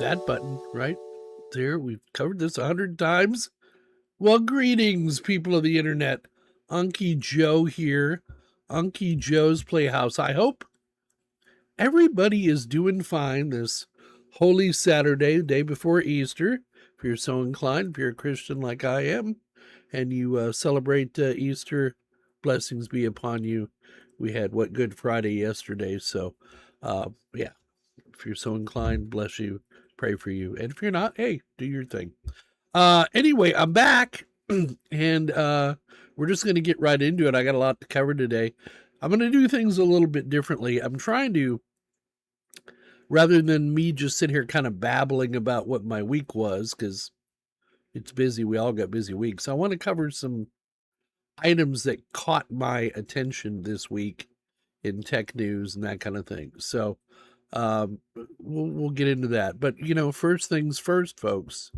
that button right there. We've covered this 100 times. Well, greetings, people of the internet. Unky Joe here. Unky Joe's Playhouse. I hope everybody is doing fine this Holy Saturday, the day before Easter. If you're so inclined, if you're a Christian like I am, and you celebrate Easter, blessings be upon you. We had Good Friday yesterday, so yeah, if you're so inclined, bless you, pray for you. And if you're not, hey, do your thing. Anyway, I'm back and we're just going to get right into it. I got a lot to cover today. I'm going to do things a little bit differently. I'm trying to, rather than me just sit here kind of babbling about what my week was, because it's busy. We all got busy weeks. I want to cover some items that caught my attention this week in tech news and that kind of thing. So we'll get into that. But, first things first, folks.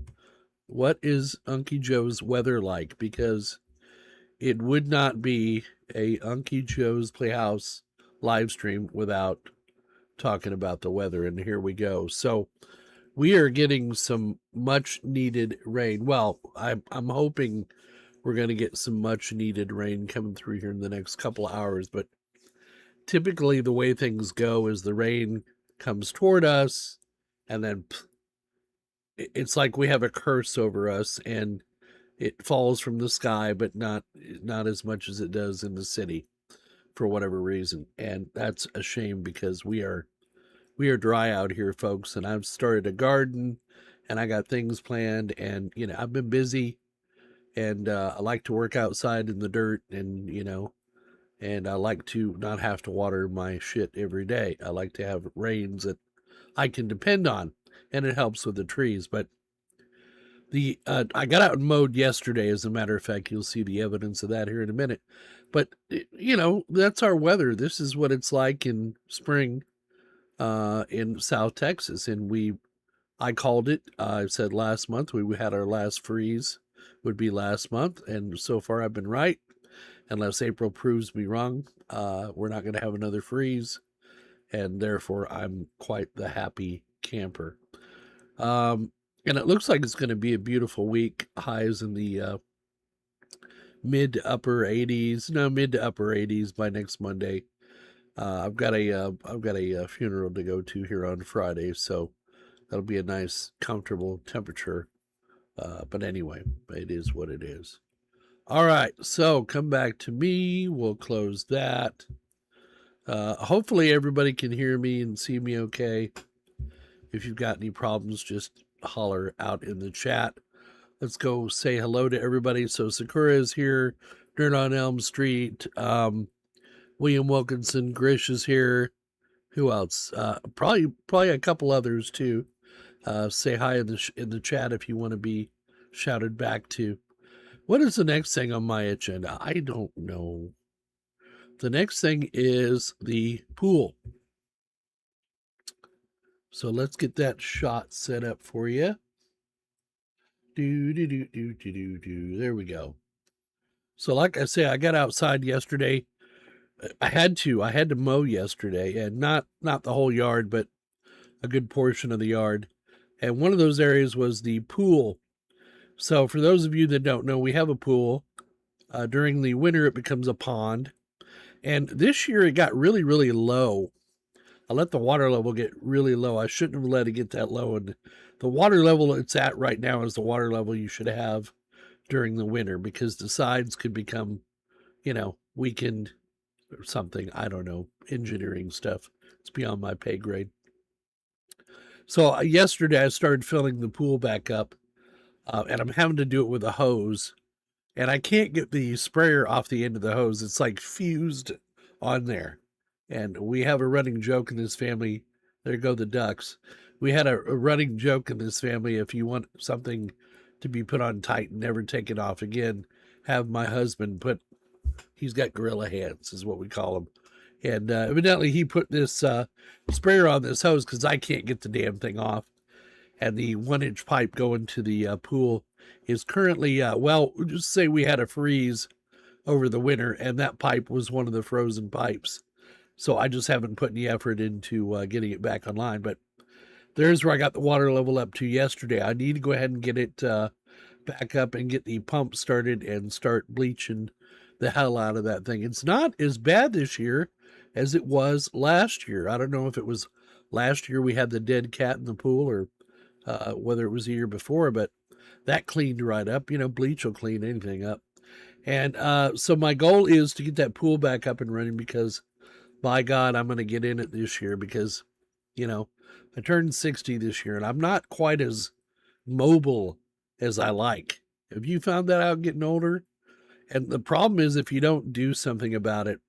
What is Unky Joe's weather like? Because it would not be a Unky Joe's Playhouse live stream without talking about the weather. And here we go. So we are getting some much needed rain. Well, I'm hoping we're going to get some much needed rain coming through here in the next couple of hours. But typically the way things go is the rain comes toward us and then it's like we have a curse over us and it falls from the sky, but not as much as it does in the city for whatever reason. And that's a shame because we are dry out here, folks. And I've started a garden and I got things planned and, I've been busy and I like to work outside in the dirt and, and I like to not have to water my shit every day. I like to have rains that I can depend on. And it helps with the trees. But I got out and mowed yesterday, as a matter of fact. You'll see the evidence of that here in a minute. But, that's our weather. This is what it's like in spring in South Texas. And I called it. I said last month we had our last freeze would be last month. And so far I've been right. Unless April proves me wrong, we're not going to have another freeze. And therefore, I'm quite the happy camper. And it looks like it's going to be a beautiful week. Highs in the mid to upper 80s by next Monday. I've got a funeral to go to here on Friday, so that'll be a nice, comfortable temperature. But anyway, it is what it is. All right, so come back to me. We'll close that. Hopefully everybody can hear me and see me okay. If you've got any problems, just holler out in the chat. Let's go say hello to everybody. So Sakura is here. Dirt on Elm Street. William Wilkinson. Grish is here. Who else? Probably a couple others too. Say hi in the chat if you want to be shouted back to. What is the next thing on my agenda? I don't know. The next thing is the pool. So let's get that shot set up for you. There we go. So like I say, I got outside yesterday. I had to mow yesterday, and not the whole yard, but a good portion of the yard. And one of those areas was the pool. So for those of you that don't know, we have a pool. During the winter, it becomes a pond. And this year it got really, really low. I let the water level get really low. I shouldn't have let it get that low. And the water level it's at right now is the water level you should have during the winter, because the sides could become, weakened or something. I don't know, engineering stuff. It's beyond my pay grade. So yesterday I started filling the pool back up, and I'm having to do it with a hose. And I can't get the sprayer off the end of the hose. It's like fused on there. And we have a running joke in this family. There go the ducks. We had a running joke in this family. If you want something to be put on tight and never take it off again, have my husband he's got gorilla hands is what we call him. And evidently he put this sprayer on this hose because I can't get the damn thing off. And the 1-inch pipe going to the pool is currently, just say we had a freeze over the winter and that pipe was one of the frozen pipes. So I just haven't put any effort into getting it back online. But there's where I got the water level up to yesterday. I need to go ahead and get it back up and get the pump started and start bleaching the hell out of that thing. It's not as bad this year as it was last year. I don't know if it was last year we had the dead cat in the pool or whether it was the year before, but that cleaned right up. You know, bleach will clean anything up. And so my goal is to get that pool back up and running because, by God, I'm going to get in it this year because, you know, I turned 60 this year and I'm not quite as mobile as I like. Have you found that out getting older? And the problem is if you don't do something about it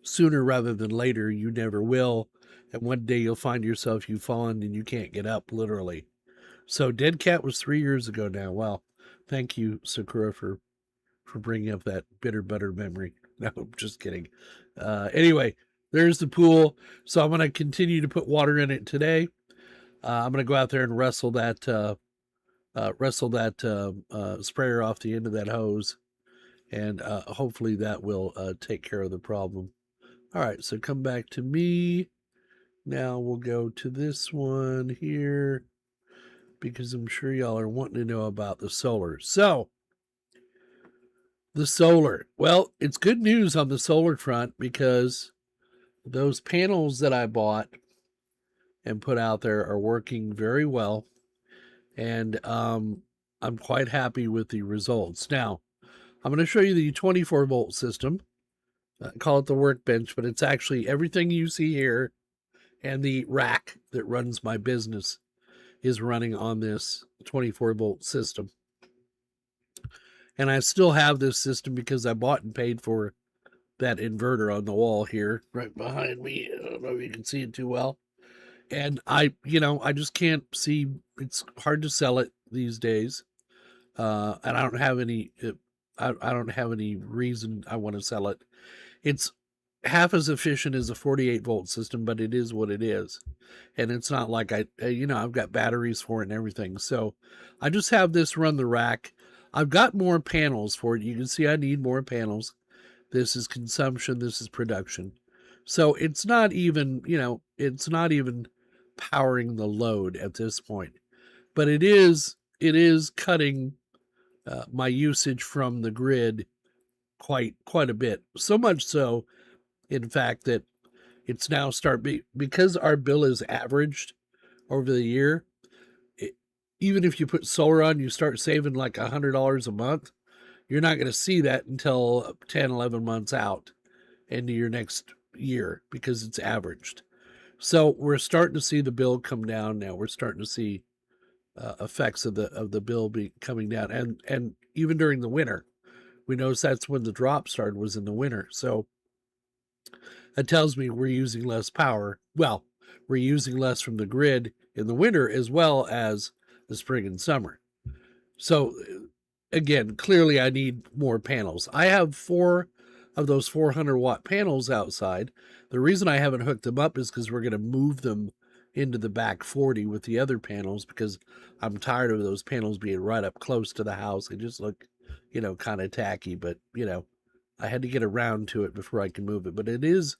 sooner rather than later, you never will. And one day you'll find yourself, you've fallen and you can't get up, literally. So Dead Cat was 3 years ago now. Well, thank you, Sakura, for bringing up that bitter memory. No, I'm just kidding. Anyway, there's the pool. So I'm going to continue to put water in it today. I'm going to go out there and wrestle that sprayer off the end of that hose. And hopefully that will take care of the problem. All right, so come back to me. Now we'll go to this one here because I'm sure y'all are wanting to know about the solar. So, the solar. Well, it's good news on the solar front because those panels that I bought and put out there are working very well. And I'm quite happy with the results. Now, I'm going to show you the 24-volt system. I call it the workbench, but it's actually everything you see here and the rack that runs my business is running on this 24-volt system. And I still have this system because I bought and paid for that inverter on the wall here right behind me. I don't know if you can see it too well. And I just can't see, it's hard to sell it these days. And I don't have any, I don't have any reason I want to sell it. It's half as efficient as a 48-volt system, but it is what it is. And it's not like I've got batteries for it and everything. So I just have this run the rack. I've got more panels for it. You can see I need more panels. This is consumption. This is production. So it's not even, it's not even powering the load at this point. But it is cutting my usage from the grid quite a bit. So much so, in fact, that it's now because our bill is averaged over the year. Even if you put solar on, you start saving like $100 a month. You're not going to see that until 10, 11 months out into your next year because it's averaged. So we're starting to see the bill come down now. We're starting to see effects of the bill coming down, and even during the winter, we noticed that's when the drop started, was in the winter. So that tells me we're using less power. Well, we're using less from the grid in the winter as well as the spring and summer. So again, clearly I need more panels. I have 4 of those 400-watt panels outside. The reason I haven't hooked them up is because we're going to move them into the back 40 with the other panels because I'm tired of those panels being right up close to the house. They just look, kind of tacky, but, I had to get around to it before I can move it. But it is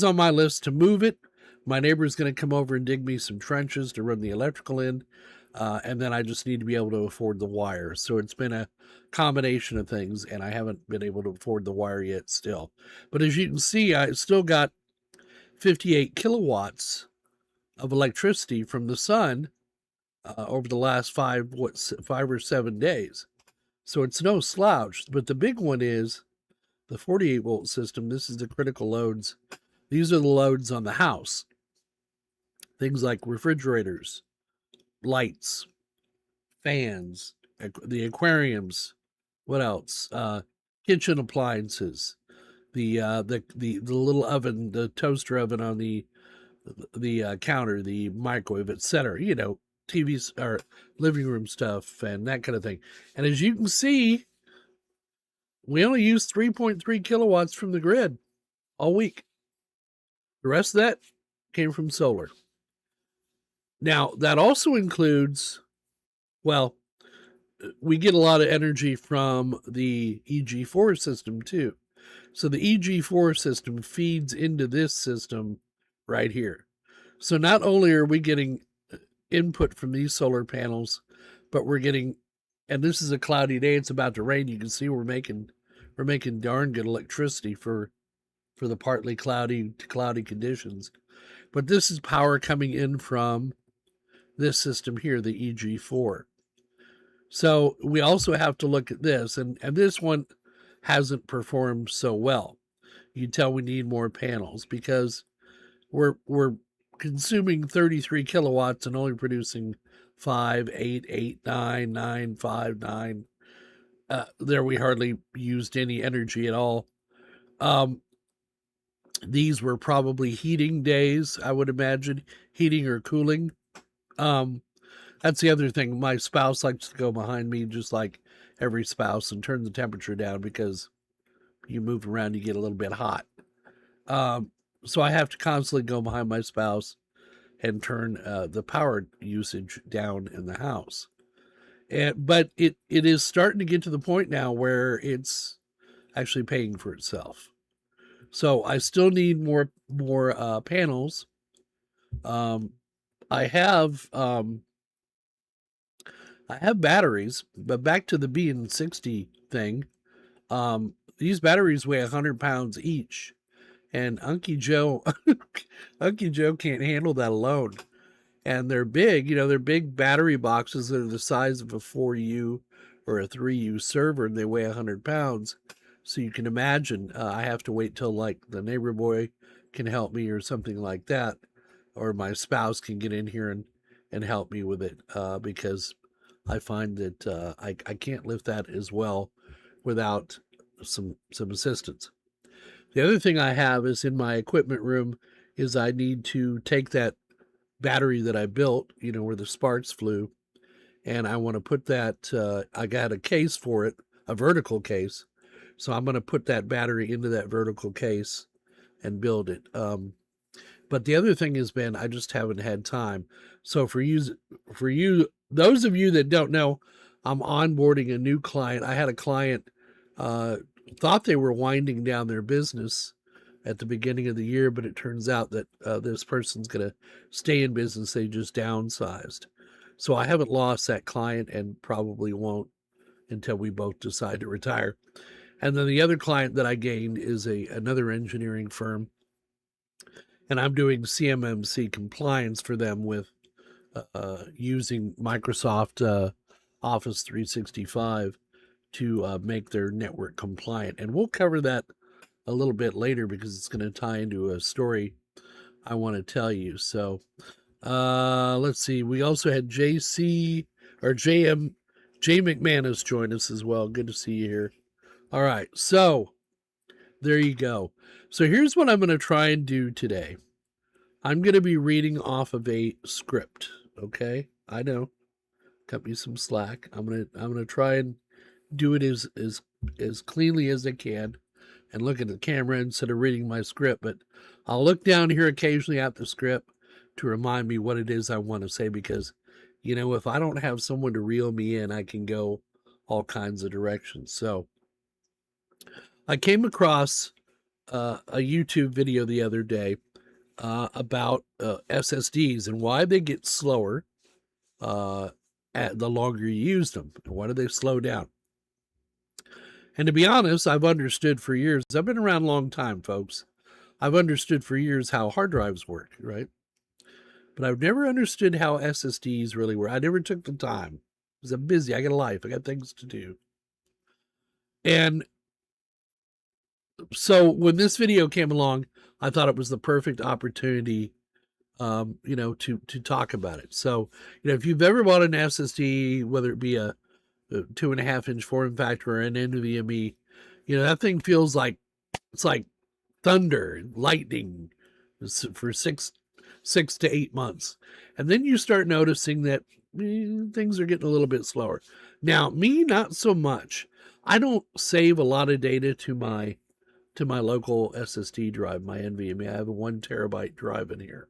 on my list to move it. My neighbor's going to come over and dig me some trenches to run the electrical in. And then I just need to be able to afford the wire. So it's been a combination of things, and I haven't been able to afford the wire yet still. But as you can see, I still got 58 kilowatts of electricity from the sun over the last 5 or 7 days. So it's no slouch. But the big one is the 48-volt system. This is the critical loads. These are the loads on the house. Things like refrigerators, lights, fans, the aquariums, what else? Kitchen appliances, the little oven, the toaster oven on the counter, the microwave, etc. TVs or living room stuff and that kind of thing. And as you can see, we only use 3.3 kilowatts from the grid all week. The rest of that came from solar. Now, that also includes, well, we get a lot of energy from the EG4 system too. So the EG4 system feeds into this system right here. So not only are we getting input from these solar panels, but we're getting, and this is a cloudy day, it's about to rain. You can see we're making darn good electricity for the partly cloudy to cloudy conditions. But this is power coming in from this system here, the EG4. So we also have to look at this, and this one hasn't performed so well. You can tell we need more panels because we're consuming 33 kilowatts and only producing 5, 8, 8, 9, 9, 5, 9. There we hardly used any energy at all. These were probably heating days, I would imagine, heating or cooling. That's the other thing. My spouse likes to go behind me, just like every spouse, and turn the temperature down because you move around, you get a little bit hot. So I have to constantly go behind my spouse and turn the power usage down in the house. But it is starting to get to the point now where it's actually paying for itself. So I still need more panels. I have batteries, but back to the BN60 thing. These batteries weigh 100 pounds each. And Unky Joe can't handle that alone. And they're big, they're big battery boxes that are the size of a 4U or a 3U server, and they weigh 100 pounds. So you can imagine I have to wait till like the neighbor boy can help me or something like that, or my spouse can get in here and help me with it, because I find that I can't lift that as well without some assistance. The other thing I have is in my equipment room is I need to take that battery that I built, where the sparks flew, and I want to put that, I got a case for it, a vertical case. So I'm going to put that battery into that vertical case and build it. But the other thing has been, I just haven't had time. So for you, those of you that don't know, I'm onboarding a new client. I had a client, thought they were winding down their business at the beginning of the year, but it turns out that this person's going to stay in business. They just downsized. So I haven't lost that client and probably won't until we both decide to retire. And then the other client that I gained is another engineering firm, and I'm doing CMMC compliance for them with using Microsoft Office 365 to make their network compliant. And we'll cover that a little bit later because it's going to tie into a story I want to tell you. So let's see. We also had Jay McManus join us as well. Good to see you here. All right. So there you go. So here's what I'm going to try and do today. I'm going to be reading off of a script. Okay. I know. Cut me some slack. I'm going to try and do it as cleanly as I can and look at the camera instead of reading my script. But I'll look down here occasionally at the script to remind me what it is I want to say, because, if I don't have someone to reel me in, I can go all kinds of directions. So I came across a YouTube video the other day about SSDs and why they get slower the longer you use them. Why do they slow down? And to be honest, I've understood for years. I've been around a long time, folks. I've understood for years how hard drives work, right? But I've never understood how SSDs really work. I never took the time because I'm busy. I got a life. I got things to do. And so when this video came along, I thought it was the perfect opportunity, to talk about it. So, if you've ever bought an SSD, whether it be a 2.5-inch form factor or an NVMe, that thing feels like it's like thunder and lightning for 6 to 8 months. And then you start noticing that things are getting a little bit slower. Now, me, not so much. I don't save a lot of data to my local SSD drive, my NVMe. I have a 1 terabyte drive in here.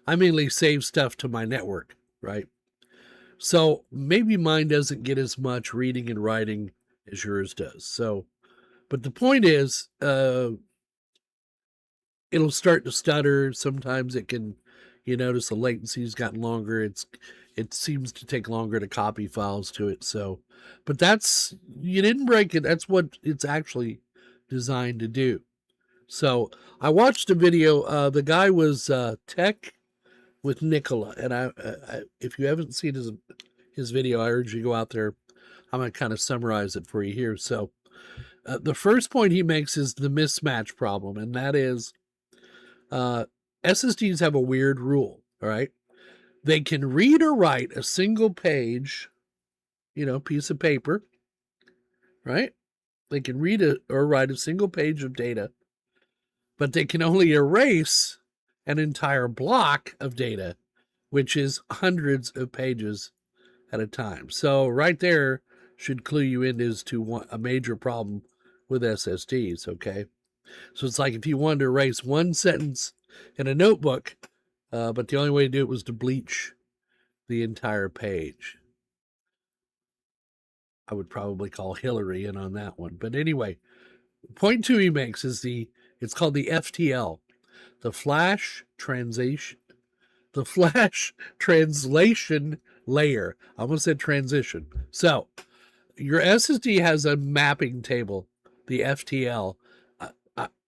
I mainly save stuff to my network, right? So maybe mine doesn't get as much reading and writing as yours does. So, but the point is, it'll start to stutter. Sometimes it can, you notice the latency's gotten longer. It seems to take longer to copy files to it. So, but that's, you didn't break it. That's what it's actually designed to do. So I watched a video. The guy was Tech with Nicola, and I if you haven't seen his video, I urge you to go out there. I'm going to kind of summarize it for you here. So the first point he makes is the mismatch problem, and that is SSDs have a weird rule. All right, they can read or write a single page, piece of paper, right? They can read or write a single page of data, but they can only erase an entire block of data, which is hundreds of pages at a time. So right there should clue you in as to a major problem with SSDs, okay? So it's like if you wanted to erase one sentence in a notebook, but the only way to do it was to bleach the entire page. I would probably call Hillary in on that one. But anyway, point two he makes is it's called the FTL, the Flash Translation Layer. I almost said transition. So your SSD has a mapping table, the FTL.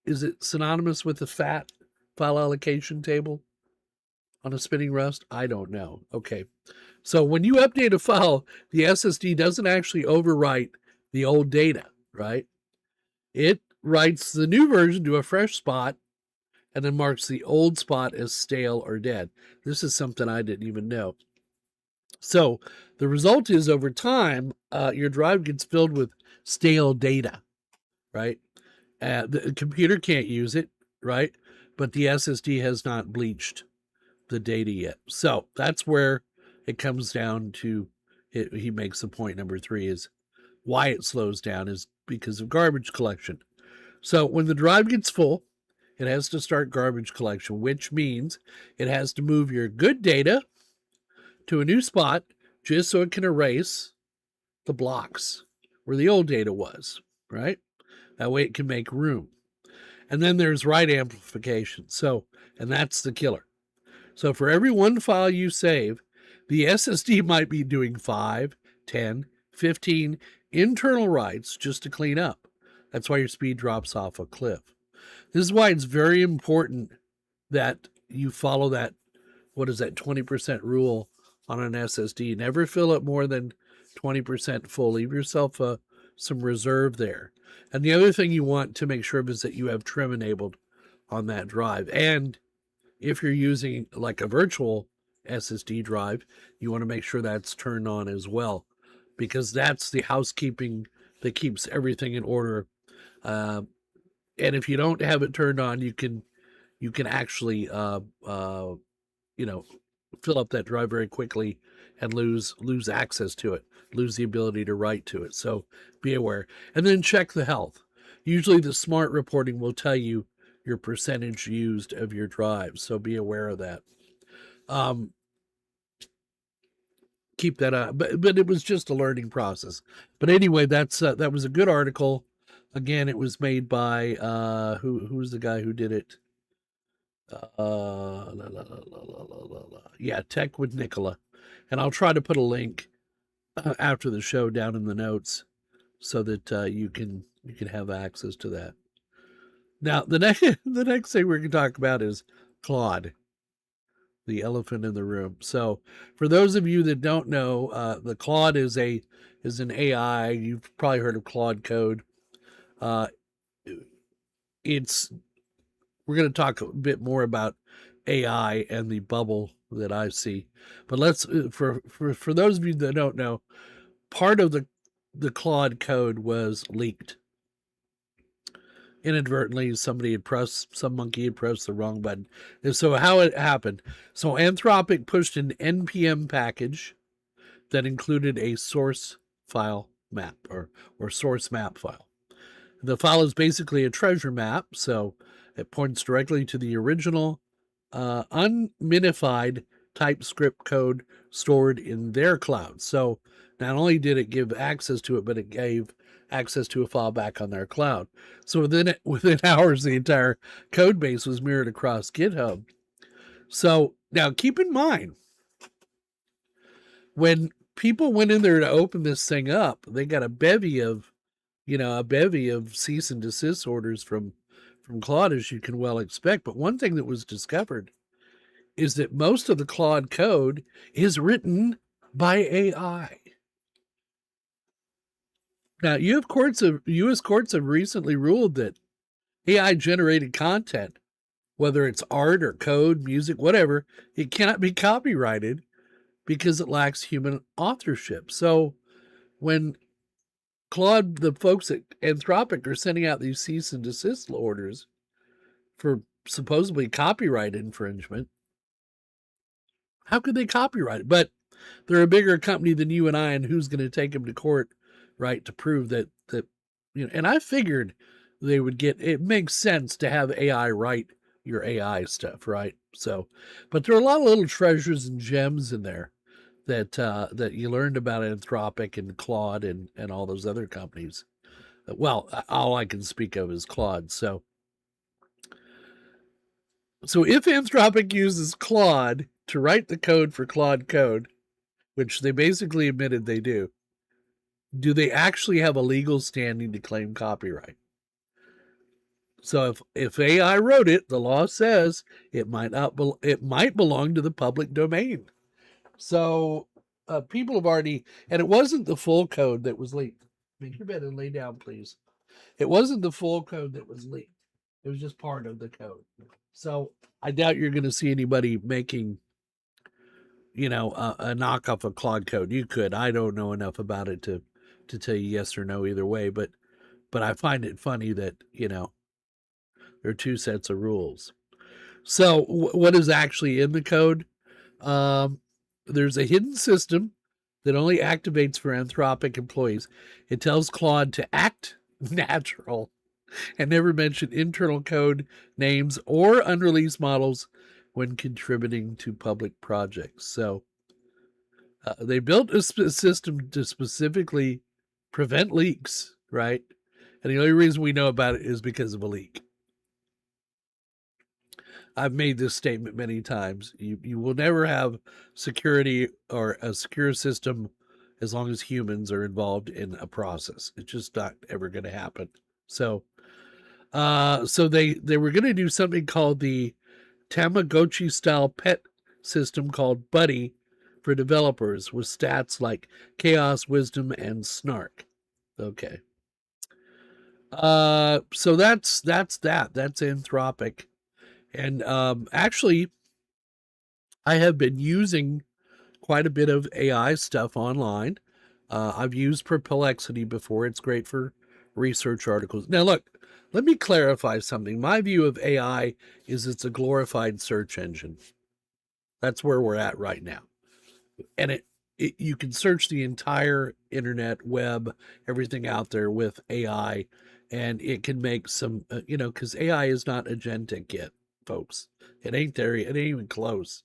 Is it synonymous with the FAT, file allocation table on a spinning rust? I don't know. Okay. So when you update a file, the SSD doesn't actually overwrite the old data, right? It writes the new version to a fresh spot and then marks the old spot as stale or dead. This is something I didn't even know. So the result is over time, your drive gets filled with stale data, right? The computer can't use it, right? But the SSD has not bleached the data yet. So that's where it comes down to it. He makes the point number three is why it slows down is because of garbage collection. So when the drive gets full, it has to start garbage collection, which means it has to move your good data to a new spot just so it can erase the blocks where the old data was, right? That way it can make room. And then there's write amplification. And that's the killer. So for every one file you save, the SSD might be doing 5, 10, 15 internal writes just to clean up. That's why your speed drops off a cliff. This is why it's very important that you follow that, 20% rule on an SSD. Never fill it more than 20% full. Leave yourself some reserve there. And the other thing you want to make sure is that you have trim enabled on that drive. And if you're using like a virtual SSD drive, you want to make sure that's turned on as well, because that's the housekeeping that keeps everything in order. And if you don't have it turned on, you can actually fill up that drive very quickly and lose access to it, lose the ability to write to it. So be aware. And then check the health. Usually the smart reporting will tell you your percentage used of your drive. So be aware of that. Keep that up. But it was just a learning process. But anyway, that was a good article. Again, it was made by who's the guy who did it? Tech with Nicola. And I'll try to put a link after the show down in the notes so that you can have access to that. Now, the next thing we're going to talk about is Claude, the elephant in the room. So, for those of you that don't know, the Claude is an AI. You've probably heard of Claude Code. We're going to talk a bit more about AI and the bubble that I see. But let's for those of you that don't know, part of the Claude Code was leaked. Inadvertently, some monkey had pressed the wrong button. And so how it happened. So Anthropic pushed an NPM package that included a source file map or source map file. The file is basically a treasure map, so it points directly to the original unminified TypeScript code stored in their cloud. So not only did it give access to it, but it gave access to a file back on their cloud. So within hours, the entire code base was mirrored across GitHub. So now keep in mind, when people went in there to open this thing up, they got a bevy of cease and desist orders from Claude, as you can well expect. But one thing that was discovered is that most of the Claude code is written by AI. Now, U.S. courts have recently ruled that AI-generated content, whether it's art or code, music, whatever, it cannot be copyrighted because it lacks human authorship. So when Claude, the folks at Anthropic are sending out these cease and desist orders for supposedly copyright infringement, how could they copyright it? But they're a bigger company than you and I, and who's going to take them to court, right, to prove that and I figured they would get, it makes sense to have AI write your AI stuff, right? So, but there are a lot of little treasures and gems in there that you learned about Anthropic and Claude and all those other companies. Well, all I can speak of is Claude. So if Anthropic uses Claude to write the code for Claude Code, which they basically admitted they do they actually have a legal standing to claim copyright? So if AI wrote it, the law says it might belong to the public domain. So people have already, and it wasn't the full code that was leaked. Make your bed and lay down, please. It wasn't the full code that was leaked. It was just part of the code. So I doubt you're going to see anybody making, a knockoff of Claude Code. You could. I don't know enough about it to tell you yes or no either way. But I find it funny that, there are two sets of rules. So what is actually in the code? There's a hidden system that only activates for Anthropic employees. It tells Claude to act natural and never mention internal code names or unreleased models when contributing to public projects. So they built a system to specifically prevent leaks, right? And the only reason we know about it is because of a leak. I've made this statement many times. You will never have security or a secure system as long as humans are involved in a process. It's just not ever going to happen. So they were going to do something called the Tamagotchi style pet system called Buddy for developers with stats like chaos, wisdom, and snark. Okay. So that's Anthropic. And actually, I have been using quite a bit of AI stuff online. I've used Perplexity before. It's great for research articles. Now, look, let me clarify something. My view of AI is it's a glorified search engine. That's where we're at right now. And you can search the entire internet, web, everything out there with AI, and it can make some, because AI is not agentic yet, folks. It ain't there. It ain't even close,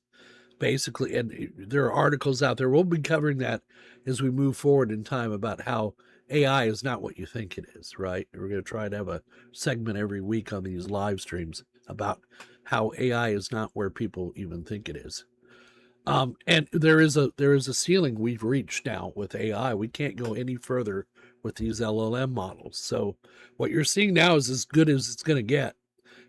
basically. And there are articles out there. We'll be covering that as we move forward in time about how AI is not what you think it is, right? We're going to try to have a segment every week on these live streams about how AI is not where people even think it is. And there is a ceiling we've reached now with AI. We can't go any further with these LLM models. So what you're seeing now is as good as it's going to get,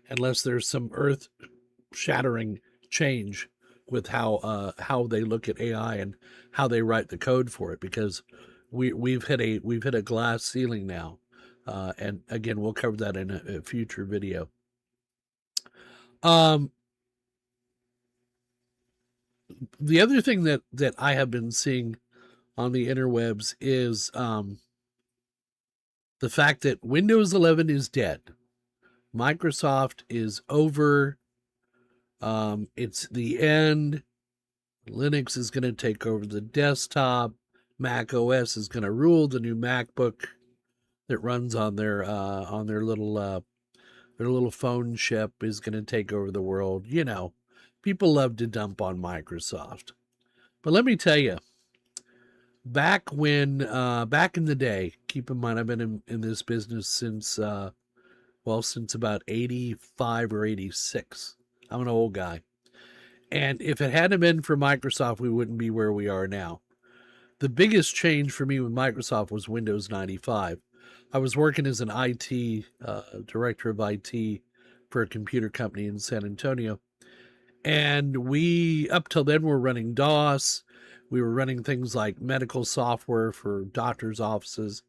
unless there's some earth-shattering change with how they look at AI and how they write the code for it, because we've hit a glass ceiling now, and again we'll cover that in a future video. The other thing that I have been seeing on the interwebs is the fact that Windows 11 is dead. Microsoft is over. It's the end. Linux is going to take over the desktop. Mac OS is going to rule. The new MacBook that runs on their little phone chip is going to take over the world. People love to dump on Microsoft. But let me tell you, back when, back in the day, keep in mind, I've been in this business since, since about 85 or 86. I'm an old guy. And if it hadn't been for Microsoft, we wouldn't be where we are now. The biggest change for me with Microsoft was Windows 95. I was working as an IT, director of IT for a computer company in San Antonio. And we, up till then, were running DOS. We were running things like medical software for doctors' offices,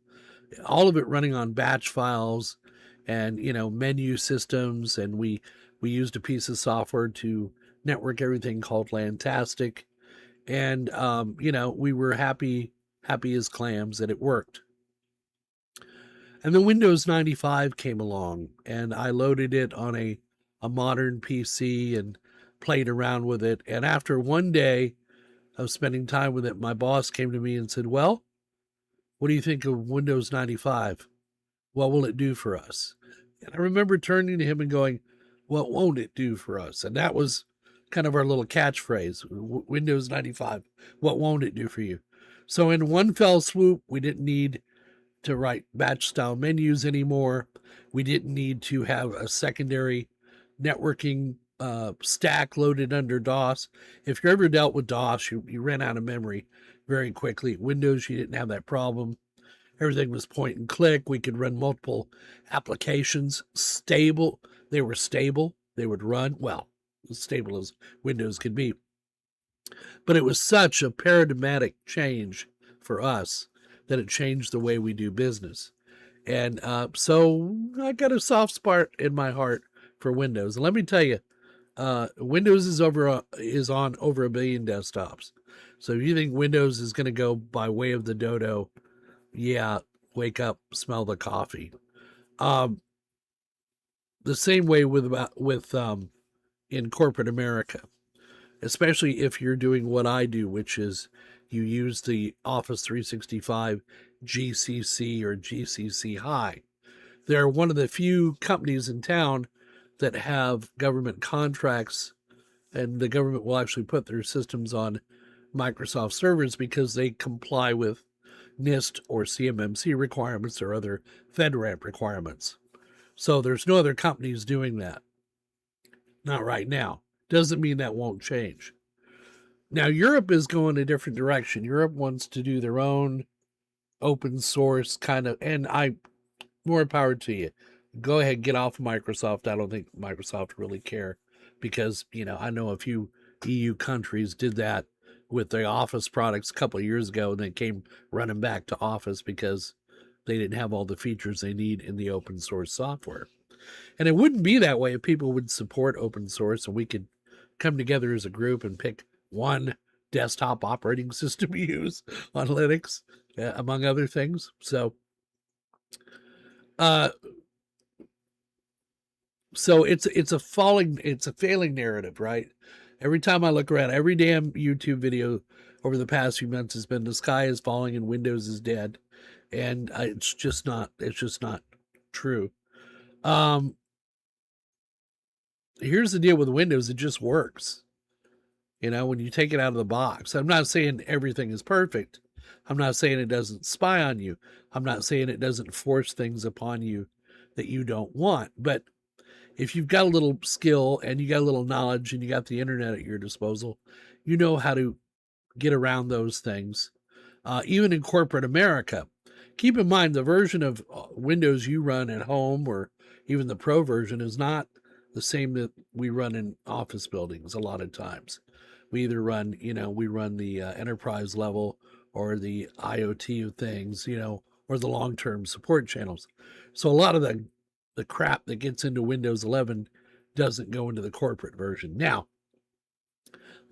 all of it running on batch files and, menu systems. And we used a piece of software to network everything called Lantastic. And, we were happy as clams that it worked. And then Windows 95 came along, and I loaded it on a modern PC and played around with it. And after one day of spending time with it, my boss came to me and said, "Well, what do you think of Windows 95? What will it do for us?" And I remember turning to him and going, "What won't it do for us?" And that was kind of our little catchphrase, Windows 95. What won't it do for you? So in one fell swoop, we didn't need to write batch style menus anymore. We didn't need to have a secondary networking stack loaded under DOS. If you ever dealt with DOS, you ran out of memory very quickly. Windows, you didn't have that problem. Everything was point and click. We could run multiple applications. Stable. They were stable. They would run, well, as stable as Windows could be. But it was such a paradigmatic change for us that it changed the way we do business. And so I got a soft spot in my heart for Windows. And let me tell you, Windows is on over 1 billion desktops. So if you think Windows is going to go by way of the dodo, yeah, wake up, smell the coffee. The same way with in corporate America, especially if you're doing what I do, which is you use the Office 365 GCC or GCC High. They're one of the few companies in town that have government contracts, and the government will actually put their systems on Microsoft servers because they comply with NIST or CMMC requirements or other FedRAMP requirements. So there's no other companies doing that. Not right now. Doesn't mean that won't change. Now, Europe is going a different direction. Europe wants to do their own open source kind of, and more power to you. Go ahead, get off Microsoft. I don't think Microsoft really care because, I know a few EU countries did that with their Office products a couple of years ago and they came running back to Office because they didn't have all the features they need in the open source software. And it wouldn't be that way if people would support open source and we could come together as a group and pick one desktop operating system to use on Linux, among other things. So it's a failing narrative, right? Every time I look around, every damn YouTube video over the past few months has been the sky is falling and Windows is dead, and it's just not true. Here's the deal with Windows: it just works. When you take it out of the box. I'm not saying everything is perfect. I'm not saying it doesn't spy on you. I'm not saying it doesn't force things upon you that you don't want. But if you've got a little skill and you got a little knowledge and you got the internet at your disposal, you know how to get around those things. Even in corporate America, keep in mind the version of Windows you run at home or even the Pro version is not the same that we run in office buildings a lot of times. We either run, we run the enterprise level or the IoT things, or the long-term support channels. So a lot of the crap that gets into Windows 11 doesn't go into the corporate version. Now,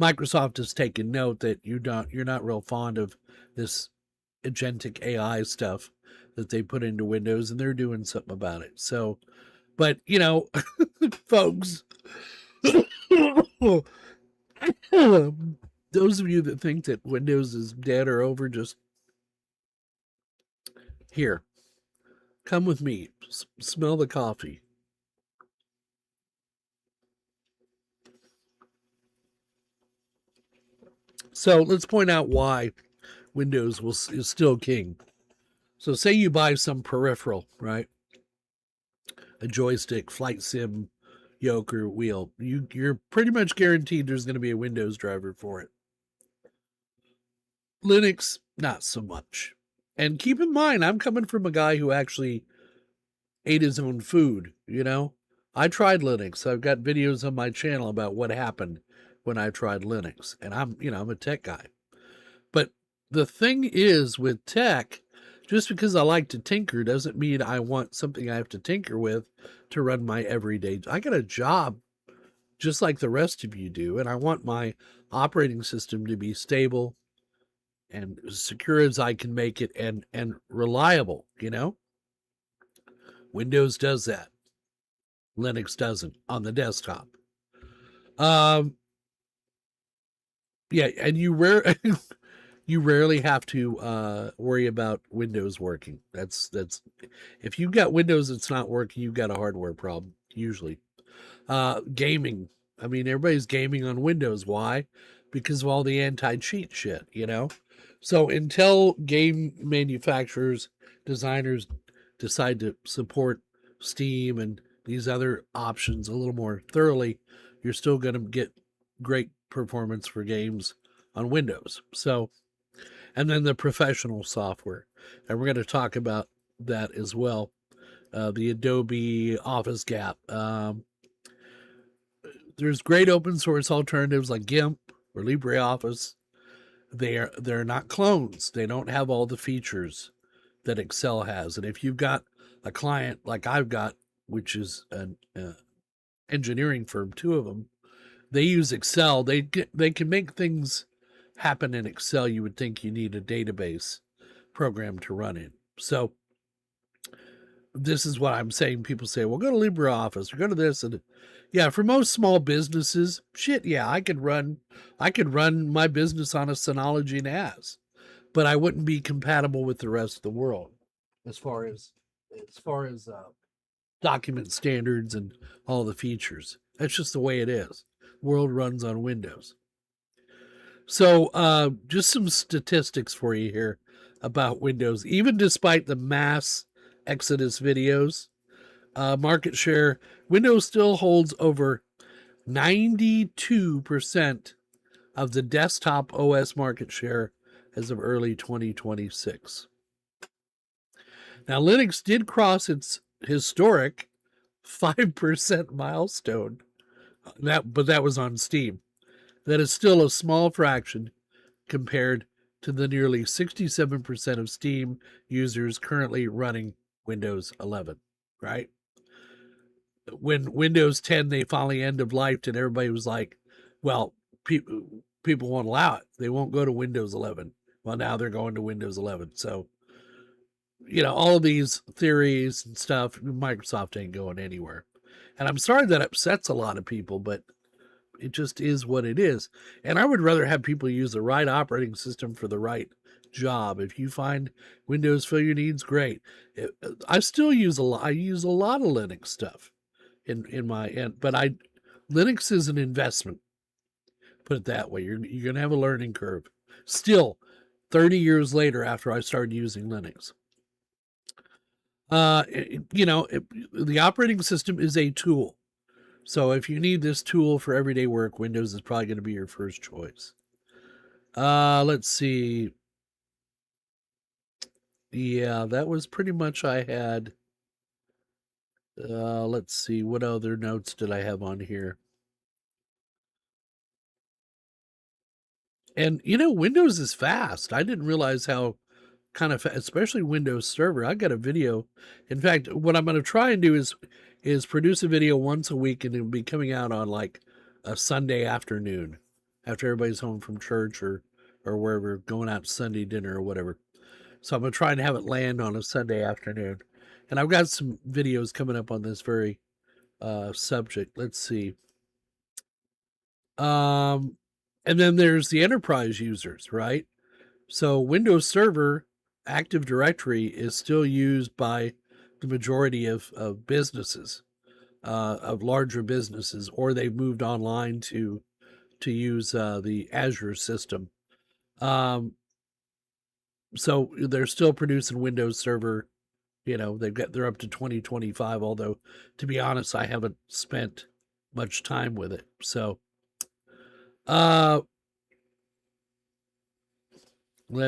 Microsoft has taken note that you're not real fond of this agentic AI stuff that they put into Windows, and they're doing something about it. So, but folks, those of you that think that Windows is dead or over, just here, come with me, smell the coffee. So let's point out why Windows is still king. So say you buy some peripheral, right? A joystick, flight sim, yoke, or wheel. You're pretty much guaranteed there's going to be a Windows driver for it. Linux, not so much. And keep in mind, I'm coming from a guy who actually ate his own food, you know? I tried Linux. I've got videos on my channel about what happened when I tried Linux. And I'm a tech guy. But the thing is with tech, just because I like to tinker doesn't mean I want something I have to tinker with to run my everyday. I got a job just like the rest of you do, and I want my operating system to be stable and as secure as I can make it and reliable, you know? Windows does that. Linux doesn't on the desktop. Yeah, and you rarely have to worry about Windows working. That's if you've got Windows that's not working, you've got a hardware problem usually. Gaming. I mean, everybody's gaming on Windows. Why? Because of all the anti-cheat shit, you know? So until game manufacturers, designers decide to support Steam and these other options a little more thoroughly, you're still going to get great performance for games on Windows. So, and then the professional software. And we're going to talk about that as well. The Adobe Office Gap. There's great open source alternatives like GIMP or LibreOffice. They're not clones. They don't have all the features that Excel has. And if you've got a client like I've got, which is an engineering firm, two of them, they use Excel. They can make things happen in Excel you would think you need a database program to run in. So this is what I'm saying. People say, well, go to LibreOffice or go to this. And yeah, for most small businesses, shit, yeah, I could run my business on a Synology NAS, but I wouldn't be compatible with the rest of the world as far as document standards and all the features. That's just the way it is. World runs on Windows. So just some statistics for you here about Windows. Even despite the mass Exodus videos, market share, Windows still holds over 92% of the desktop OS market share as of early 2026. Now, Linux did cross its historic 5% milestone, but that was on Steam. That is still a small fraction compared to the nearly 67% of Steam users currently running Windows 11, right? When Windows 10, they finally end of life, and everybody was like, well, people won't allow it. They won't go to Windows 11. Well, now they're going to Windows 11. So, all of these theories and stuff, Microsoft ain't going anywhere. And I'm sorry that upsets a lot of people, but it just is what it is. And I would rather have people use the right operating system for the right job. If you find Windows fill your needs, great. I still use I use a lot of Linux stuff in my end, but Linux is an investment. Put it that way. You're going to have a learning curve. Still, 30 years later after I started using Linux. The operating system is a tool. So if you need this tool for everyday work, Windows is probably going to be your first choice. Let's see. Yeah, that was pretty much I had. Let's see. What other notes did I have on here? And, Windows is fast. I didn't realize how kind of, especially Windows Server. I got a video. In fact, what I'm going to try and do is produce a video once a week, and it'll be coming out on like a Sunday afternoon after everybody's home from church or wherever, going out to Sunday dinner or whatever. So I'm going to try and have it land on a Sunday afternoon. And I've got some videos coming up on this very subject. Let's see. And then there's the enterprise users, right? So Windows Server Active Directory is still used by the majority of businesses, of larger businesses, or they've moved online to use the Azure system. So they're still producing Windows Server. They're up to 2025, although to be honest, I haven't spent much time with it. So let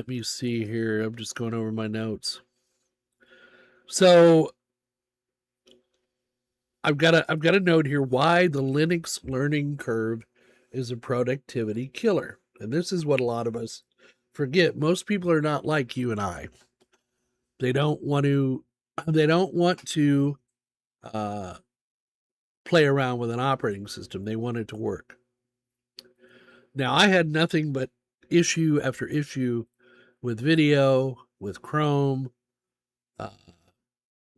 me see here. I'm just going over my notes. So I've got a note here why the Linux learning curve is a productivity killer. And this is what a lot of us forget. Most people are not like you and I. They don't want to play around with an operating system. They want it to work. Now, I had nothing but issue after issue with video, with Chrome,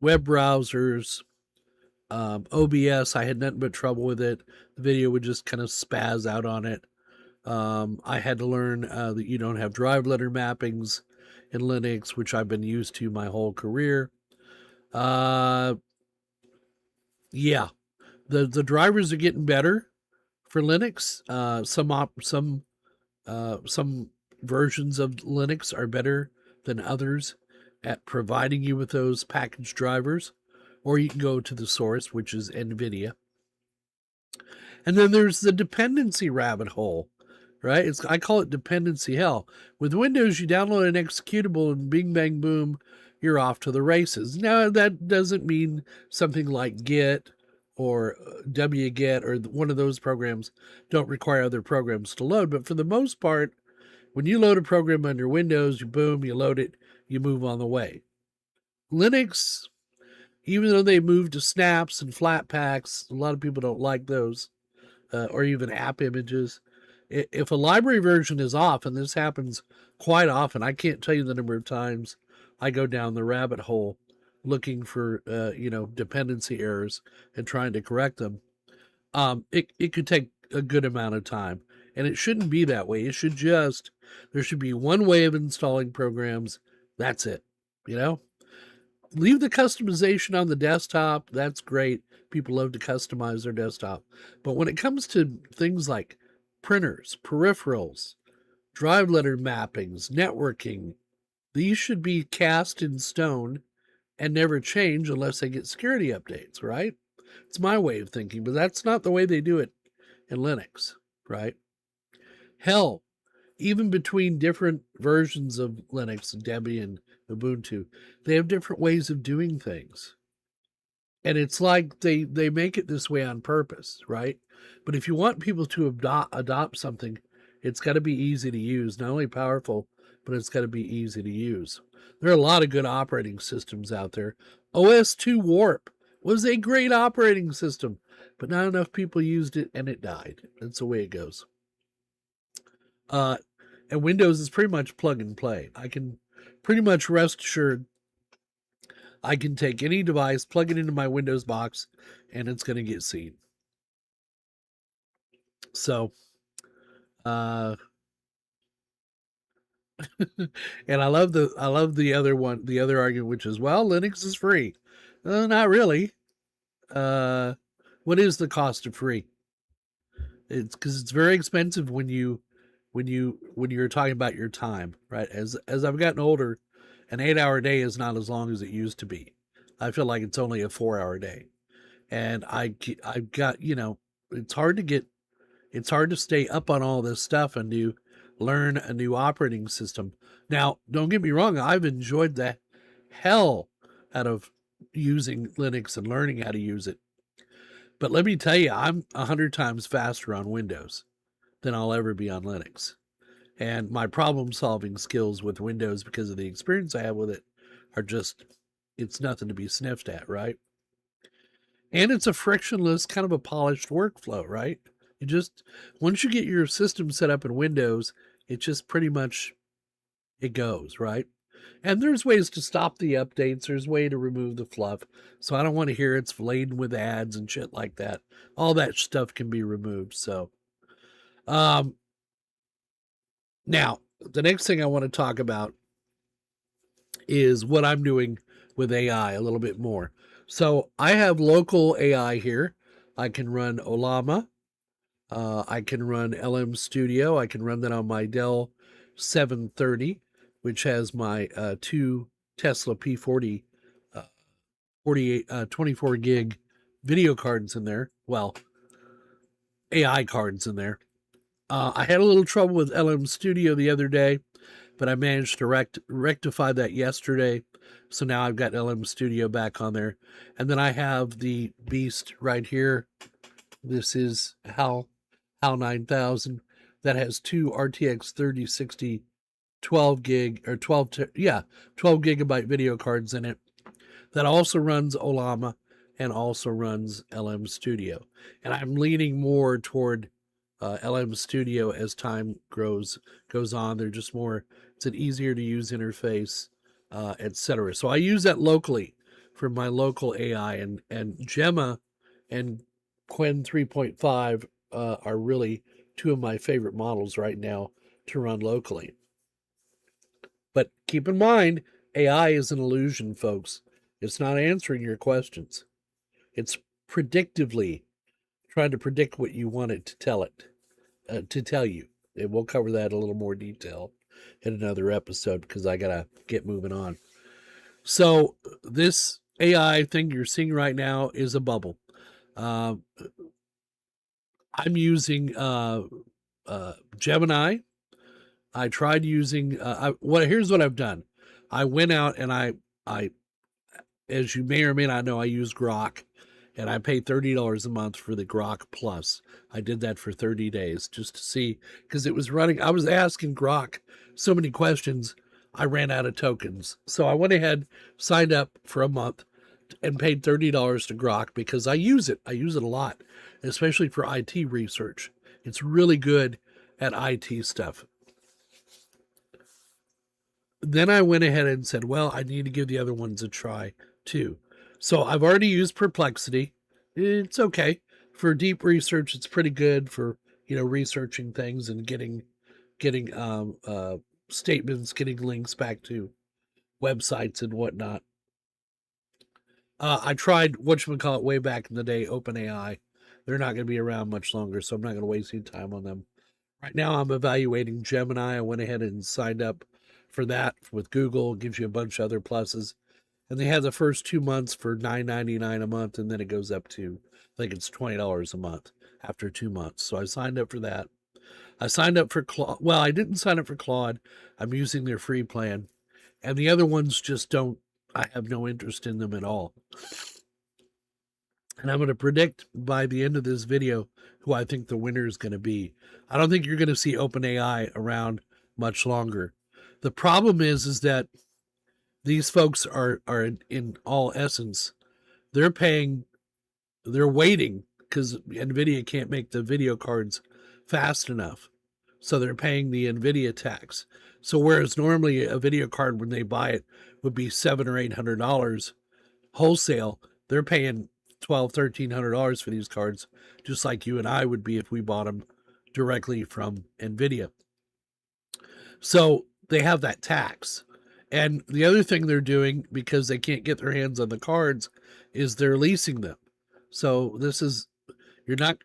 web browsers, OBS. I had nothing but trouble with it. The video would just kind of spaz out on it. I had to learn that you don't have drive letter mappings in Linux, which I've been used to my whole career. Yeah, the drivers are getting better for Linux. Some versions of Linux are better than others at providing you with those package drivers, or you can go to the source, which is NVIDIA. And then there's the dependency rabbit hole, right? I call it dependency hell. With Windows, you download an executable and bing, bang, boom, you're off to the races. Now, that doesn't mean something like Git or wget or one of those programs don't require other programs to load. But for the most part, when you load a program under Windows, you load it, you move on the way. Linux, even though they moved to snaps and flat packs, a lot of people don't like those, or even app images. If a library version is off, and this happens quite often, I can't tell you the number of times I go down the rabbit hole looking for dependency errors and trying to correct them. It could take a good amount of time, and it shouldn't be that way. There should be one way of installing programs. That's it. Leave the customization on the desktop. That's great. People love to customize their desktop. But when it comes to things like printers, peripherals, drive letter mappings, networking, these should be cast in stone and never change unless they get security updates, right? It's my way of thinking, but that's not the way they do it in Linux, right? Hell, even between different versions of Linux, Debian, Ubuntu, they have different ways of doing things. And it's like they make it this way on purpose, right? But if you want people to adopt something, it's got to be easy to use, not only powerful, but it's got to be easy to use. There are a lot of good operating systems out there. OS2 Warp was a great operating system, but not enough people used it and it died. That's the way it goes. And Windows is pretty much plug and play. I can pretty much rest assured I can take any device, plug it into my Windows box, and it's going to get seen. So, and I love the other argument, which is, well, Linux is free. Not really. What is the cost of free? It's because it's very expensive when you're talking about your time, right? As I've gotten older, an 8-hour day is not as long as it used to be. I feel like it's only a 4-hour day, and I've got it's hard to stay up on all this stuff and to learn a new operating system. Now, don't get me wrong, I've enjoyed the hell out of using Linux and learning how to use it. But let me tell you, I'm 100 times faster on Windows than I'll ever be on Linux. And my problem solving skills with Windows, because of the experience I have with it, are just, it's nothing to be sniffed at, right? And it's a frictionless, kind of a polished workflow, right? Once you get your system set up in Windows, it just pretty much, it goes, right? And there's ways to stop the updates. There's way to remove the fluff. So I don't want to hear it's laden with ads and shit like that. All that stuff can be removed. So, now the next thing I want to talk about is what I'm doing with AI a little bit more. So I have local AI here. I can run Ollama. I can run LM Studio. I can run that on my Dell 730. which has my two Tesla P40 24 gig video cards in there. Well, AI cards in there. I had a little trouble with LM Studio the other day, but I managed to rectify that yesterday. So now I've got LM Studio back on there. And then I have the beast right here. This is HAL 9000 that has two RTX 3060 12 gig or 12 gigabyte video cards in it. That also runs Ollama and also runs LM Studio. And I'm leaning more toward LM Studio as time goes on. They're just more, it's an easier to use interface, etc. So I use that locally for my local AI, and Gemma and Qwen 3.5 are really two of my favorite models right now to run locally. But keep in mind, AI is an illusion, folks. It's not answering your questions. It's predictively trying to predict what you want it to tell you. And we'll cover that in a little more detail in another episode because I gotta get moving on. So this AI thing you're seeing right now is a bubble. I'm using Gemini. I tried using here's what I've done. I went out and I as you may or may not know, I use Grok, and I pay $30 a month for the Grok Plus. I did that for 30 days just to see, because it was running. I was asking Grok so many questions, I ran out of tokens. So I went ahead, signed up for a month, and paid $30 to Grok because I use it. I use it a lot, especially for IT research. It's really good at IT stuff. Then I went ahead and said, well, I need to give the other ones a try too. So I've already used Perplexity. It's okay. For deep research, it's pretty good for, researching things and getting statements, getting links back to websites and whatnot. I tried whatchamacallit way back in the day, OpenAI. They're not going to be around much longer, so I'm not going to waste any time on them. Right now, I'm evaluating Gemini. I went ahead and signed up for that with Google. It gives you a bunch of other pluses. And they have the first 2 months for $9.99 a month, and then it goes up to, I think it's $20 a month after 2 months. So I signed up for that. I signed up for Claude. Well, I didn't sign up for Claude. I'm using their free plan. And the other ones just don't, I have no interest in them at all. And I'm going to predict by the end of this video who I think the winner is going to be. I don't think you're going to see OpenAI around much longer. The problem is that these folks are in all essence, they're waiting because NVIDIA can't make the video cards fast enough. So they're paying the NVIDIA tax. So whereas normally a video card, when they buy it, would be $700 or $800 wholesale, they're paying $1,200, $1,300 for these cards, just like you and I would be if we bought them directly from NVIDIA. So they have that tax. And the other thing they're doing, because they can't get their hands on the cards, is they're leasing them. So you're not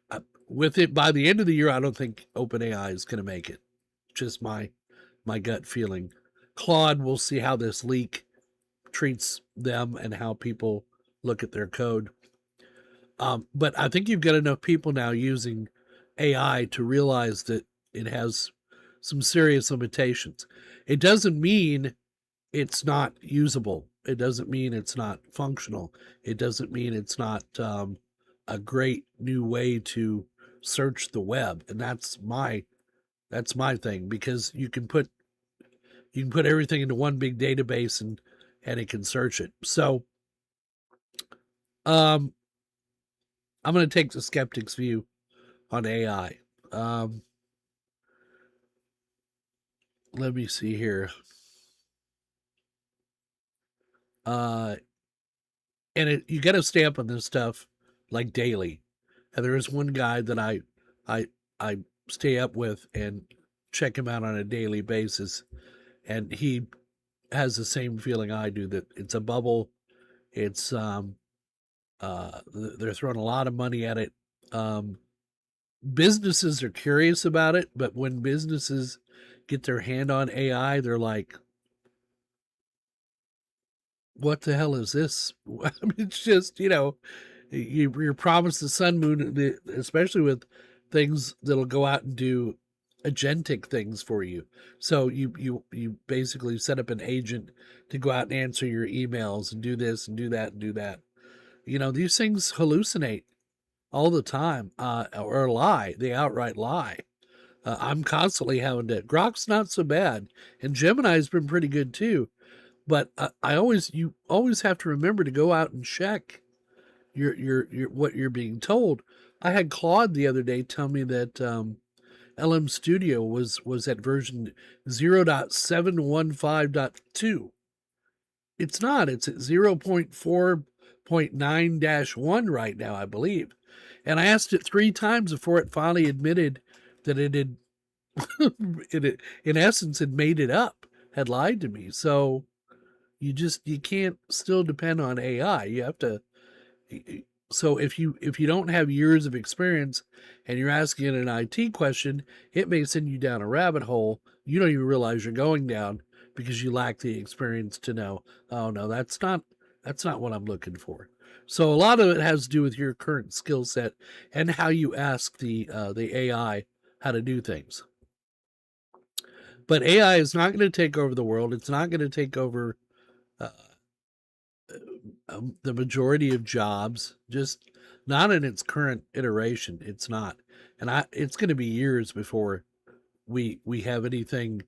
with it by the end of the year. I don't think OpenAI is going to make it. Just my gut feeling. Claude, we'll see how this leak treats them and how people look at their code. But I think you've got enough people now using AI to realize that it has some serious limitations. It doesn't mean it's not usable. It doesn't mean it's not functional. It doesn't mean it's not a great new way to search the web. And that's my thing, because you can put everything into one big database and it can search it. So I'm going to take the skeptic's view on AI. Let me see here. And you get a stamp on this stuff like daily. And there is one guy that I stay up with and check him out on a daily basis, and he has the same feeling I do, that it's a bubble. It's they're throwing a lot of money at it. Businesses are curious about it, but when businesses get their hand on AI, they're like, what the hell is this? I mean, it's just, you're promised the sun, moon, especially with things that'll go out and do agentic things for you. So you basically set up an agent to go out and answer your emails and do this and do that and do that. These things hallucinate all the time, or lie. They outright lie. I'm constantly having to. Grok's not so bad, and Gemini's been pretty good too. But you always have to remember to go out and check your what you're being told. I had Claude the other day tell me that LM Studio was at version 0.715.2. It's not. It's at 0.4.9-1 right now, I believe. And I asked it 3 times before it finally admitted that it had, in essence, had made it up, had lied to me. So you can't still depend on AI. You have to. So if you don't have years of experience and you're asking an IT question, it may send you down a rabbit hole you don't even realize you're going down because you lack the experience to know, oh no, that's not what I'm looking for. So a lot of it has to do with your current skill set and how you ask the AI how to do things. But AI is not going to take over the world. It's not going to take over the majority of jobs, just not in its current iteration. It's not. And it's going to be years before we have anything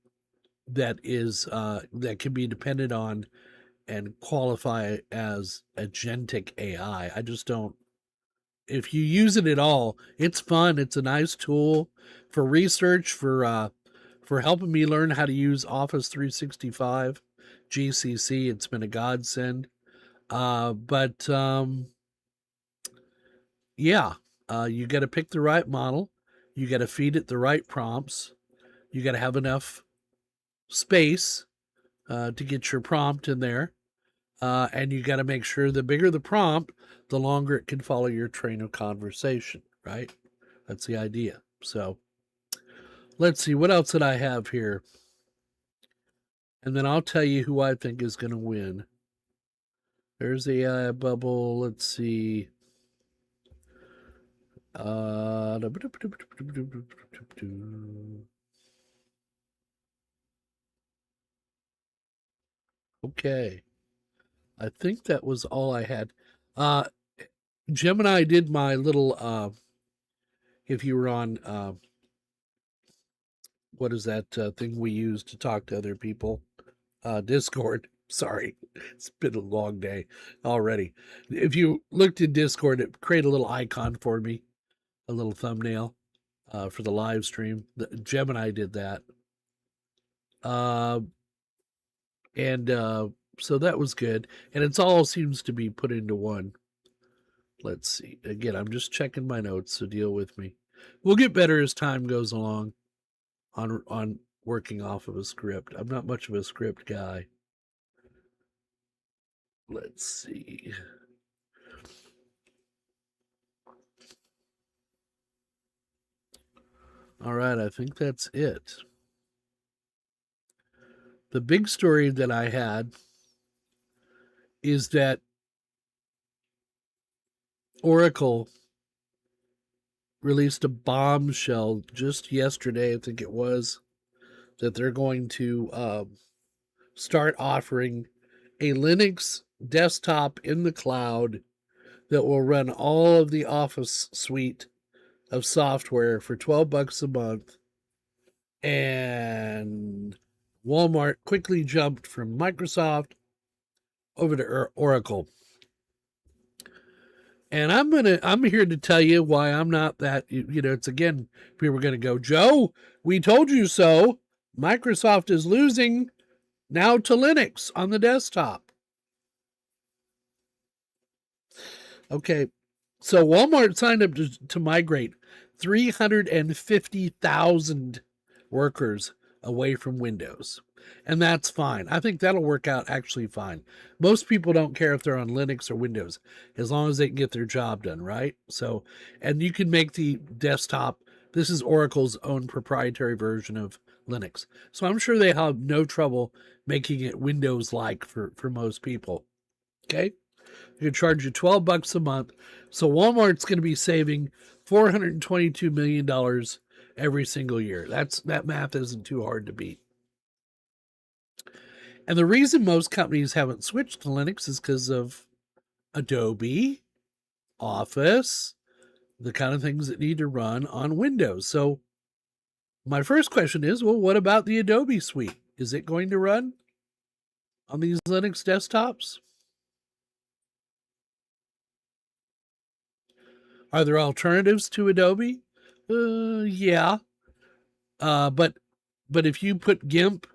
that is that can be depended on and qualify as agentic AI. I just don't. If you use it at all, it's fun. It's a nice tool for research, for helping me learn how to use Office 365, GCC. It's been a godsend. But yeah, you got to pick the right model. You got to feed it the right prompts. You got to have enough space to get your prompt in there. And you got to make sure the bigger the prompt, the longer it can follow your train of conversation, right? That's the idea. So let's see, what else did I have here? And then I'll tell you who I think is going to win. There's the AI bubble. Let's see. Okay. I think that was all I had. Gemini did my little, if you were on, what is that thing we use to talk to other people? Discord. Sorry, it's been a long day already. If you looked in Discord, it created a little icon for me, a little thumbnail for the live stream. Gemini did that. So that was good. And it's all seems to be put into one. Let's see. Again, I'm just checking my notes, so deal with me. We'll get better as time goes along on working off of a script. I'm not much of a script guy. Let's see. All right, I think that's it. The big story that I had is that Oracle released a bombshell just yesterday, I think it was, that they're going to start offering a Linux desktop in the cloud that will run all of the Office suite of software for $12 a month. And Walmart quickly jumped from Microsoft over to Oracle. And I'm here to tell you why I'm not that, it's again, people are going to go, Joe, we told you so. Microsoft is losing now to Linux on the desktop. Okay, so Walmart signed up to migrate 350,000 workers away from Windows. And that's fine. I think that'll work out actually fine. Most people don't care if they're on Linux or Windows, as long as they can get their job done, right? So, and you can make the desktop, this is Oracle's own proprietary version of Linux. So I'm sure they have no trouble making it Windows-like for most people. Okay. They're going to charge you $12 a month. So Walmart's going to be saving $422 million every single year. That math isn't too hard to beat. And the reason most companies haven't switched to Linux is because of Adobe, Office, the kind of things that need to run on Windows. So my first question is, well, what about the Adobe suite? Is it going to run on these Linux desktops? Are there alternatives to Adobe? Yeah. But if you put GIMP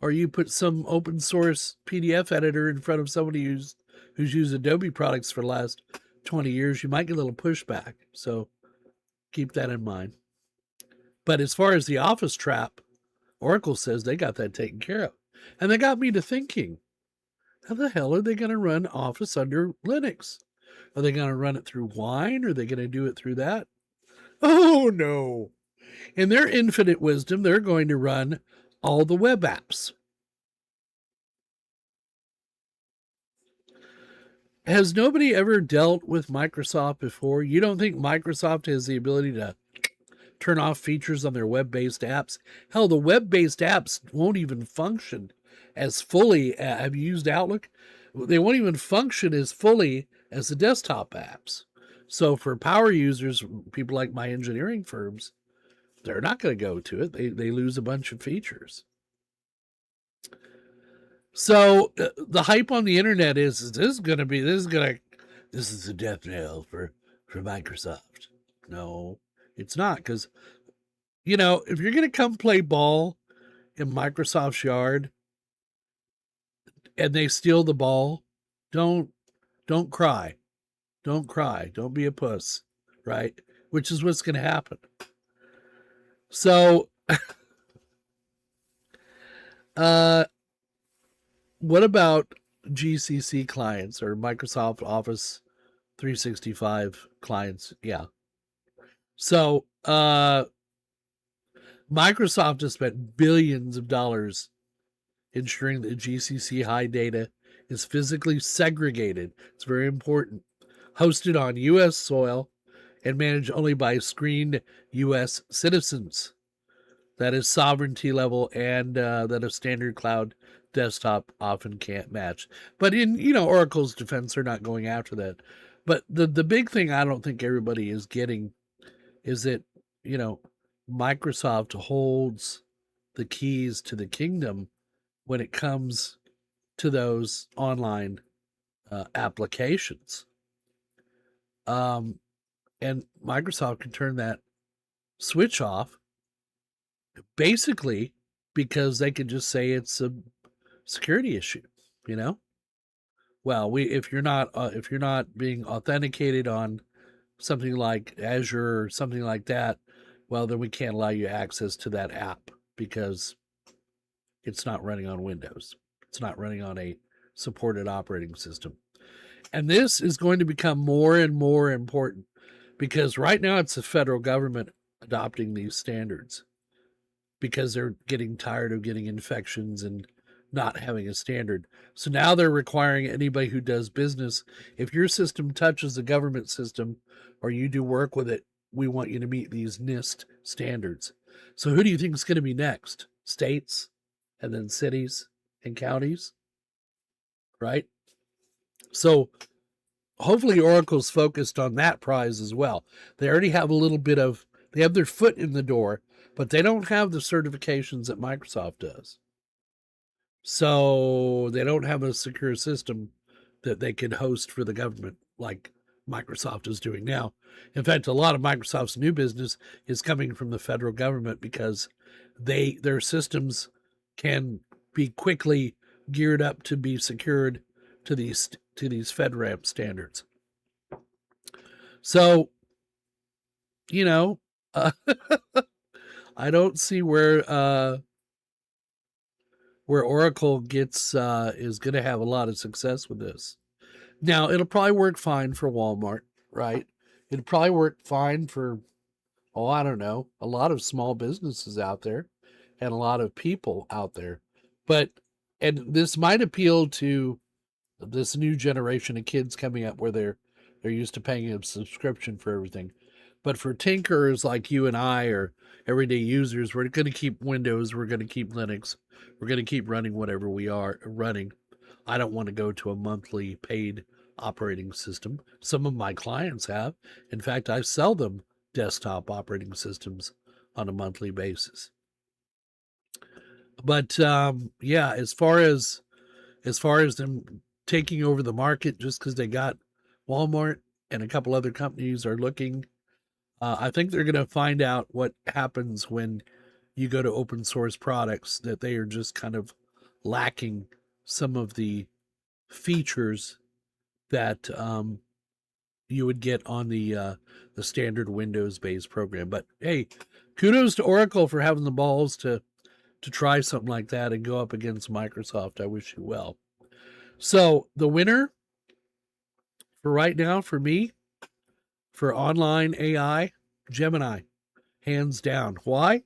or you put some open source PDF editor in front of somebody who's used Adobe products for the last 20 years, you might get a little pushback. So keep that in mind. But as far as the Office trap, Oracle says they got that taken care of. And they got me to thinking, how the hell are they going to run Office under Linux? Are they going to run it through Wine? Are they going to do it through that? Oh, no. In their infinite wisdom, they're going to run all the web apps. Has nobody ever dealt with Microsoft before? You don't think Microsoft has the ability to turn off features on their web-based apps? Hell, the web-based apps won't even function as fully. Have you used Outlook? They won't even function as fully as the desktop apps. So for power users, people like my engineering firms, they're not going to go to it. They lose a bunch of features. So the hype on the internet is this is a death knell for Microsoft. No, it's not, because if you're going to come play ball in Microsoft's yard and they steal the ball, don't cry. Don't cry. Don't be a puss, right? Which is what's going to happen. So what about GCC clients or Microsoft Office 365 clients? Yeah. So Microsoft has spent billions of dollars ensuring that GCC high data is physically segregated. It's very important. Hosted on U.S. soil and managed only by screened U.S. citizens. That is sovereignty level, and that a standard cloud desktop often can't match. But in Oracle's defense, they're not going after that. But the big thing I don't think everybody is getting is that Microsoft holds the keys to the kingdom when it comes to those online applications. And Microsoft can turn that switch off basically because they can just say it's a security issue. Well, if you're not being authenticated on something like Azure or something like that, well, then we can't allow you access to that app because it's not running on Windows. It's not running on a supported operating system. And this is going to become more and more important because right now it's the federal government adopting these standards because they're getting tired of getting infections and not having a standard. So now they're requiring anybody who does business, if your system touches the government system or you do work with it, we want you to meet these NIST standards. So who do you think is going to be next? States, and then cities and counties, right? So hopefully Oracle's focused on that prize as well. They already have they have their foot in the door, but they don't have the certifications that Microsoft does. So they don't have a secure system that they can host for the government like Microsoft is doing now. In fact, a lot of Microsoft's new business is coming from the federal government because their systems can be quickly geared up to be secured to these FedRAMP standards. So, I don't see where Oracle is going to have a lot of success with this. Now, it'll probably work fine for Walmart, right? It'll probably work fine for, I don't know, a lot of small businesses out there and a lot of people out there. And this might appeal to this new generation of kids coming up where they're used to paying a subscription for everything. But for tinkerers like you and I, or everyday users, we're going to keep Windows, we're going to keep Linux, we're going to keep running whatever we are running. I don't want to go to a monthly paid operating system. Some of my clients have. In fact, I sell them desktop operating systems on a monthly basis. But yeah, as far as them taking over the market just because they got Walmart and a couple other companies are looking, I think they're going to find out what happens when you go to open source products, that they are just kind of lacking some of the features that you would get on the standard Windows based program. But hey, kudos to Oracle for having the balls to try something like that and go up against Microsoft. I wish you well. So the winner for right now, for me, for online AI, Gemini, hands down. Why?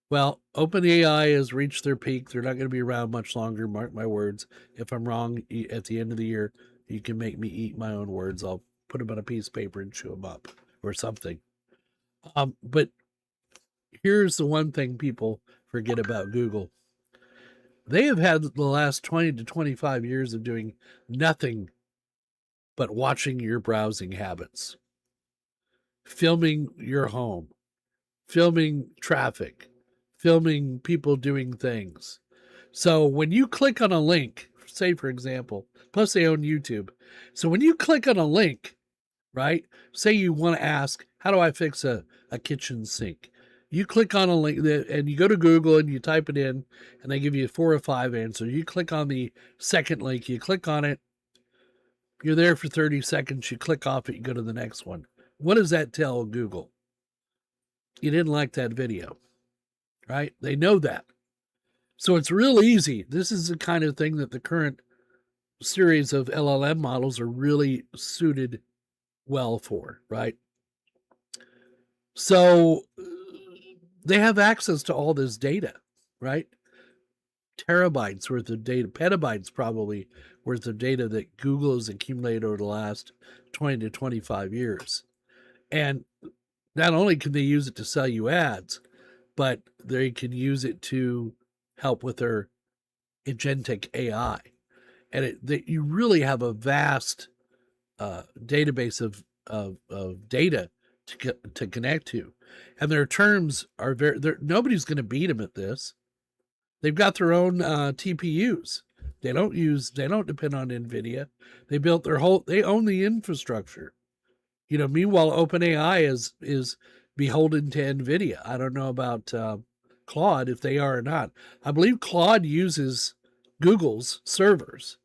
Well, OpenAI has reached their peak. They're not going to be around much longer. Mark my words. If I'm wrong at the end of the year, you can make me eat my own words. I'll put them on a piece of paper and chew them up or something. But here's the one thing people forget about Google. They have had the last 20 to 25 years of doing nothing but watching your browsing habits, filming your home, filming traffic, filming people doing things. So when you click on a link, say for example, plus they own YouTube. So when you click on a link, right, say you want to ask, how do I fix a kitchen sink? You click on a link and you go to Google and you type it in and they give you 4 or 5 answers. You click on the second link, you click on it, you're there for 30 seconds, you click off it, you go to the next one. What does that tell Google? You didn't like that video, right? They know that. So it's real easy. This is the kind of thing that the current series of LLM models are really suited well for, right? So they have access to all this data, right? Terabytes worth of data, petabytes probably worth of data that Google has accumulated over the last 20 to 25 years. And not only can they use it to sell you ads, but they can use it to help with their agentic AI. And you really have a vast database of data to connect to. And their terms are nobody's going to beat them at this. They've got their own TPUs. They don't depend on NVIDIA. They built they own the infrastructure. Meanwhile, OpenAI is beholden to NVIDIA. I don't know about Claude, if they are or not. I believe Claude uses Google's servers